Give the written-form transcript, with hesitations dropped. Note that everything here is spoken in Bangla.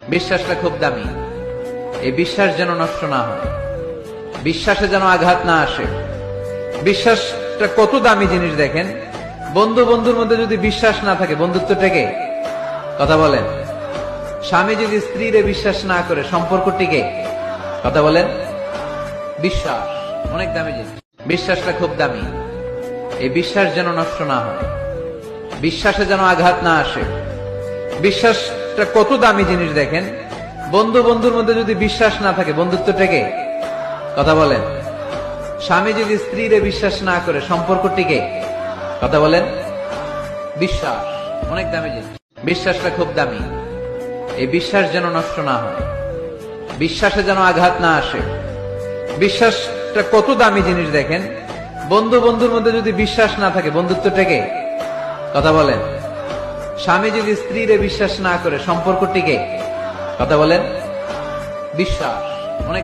বিশ্বাসটা খুব দামি। এই বিশ্বাস যেন নষ্ট না হয়, বিশ্বাসে যেন আঘাত না আসে। বিশ্বাসটা কত দামি জিনিস দেখেন। বন্ধু বন্ধুর মধ্যে যদি বিশ্বাস না থাকে, বন্ধুত্ব টেকে? কথা বলেন। স্বামী যদি স্ত্রীরে বিশ্বাস না করে, সম্পর্ক টিকে? কথা বলেন। বিশ্বাস অনেক দামি জিনিস, বিশ্বাসটা খুব দামি। এই বিশ্বাস যেন নষ্ট না হয়, বিশ্বাসে যেন আঘাত না আসে। বিশ্বাসটা কত দামি জিনিস দেখেন। বন্ধু বন্ধুর মধ্যে যদি বিশ্বাস না থাকে, বন্ধুত্ব টেকে? কথা বলেন। স্বামী যদি স্ত্রীরে বিশ্বাস না করে, সম্পর্ক টিকে? কথা বলেন। বিশ্বাস অনেক দামি জিনিস, বিশ্বাসটা খুব দামি। এই বিশ্বাস যেন নষ্ট না হয়, বিশ্বাসে যেন আঘাত না আসে। বিশ্বাসটা কত দামি জিনিস দেখেন। বন্ধু বন্ধুর মধ্যে যদি বিশ্বাস না থাকে, বন্ধুত্ব টেকে? কথা বলেন। স্বামী যদি স্ত্রীরে বিশ্বাস না করে, সম্পর্ক টিকে? কথা বলেন। বিশ্বাস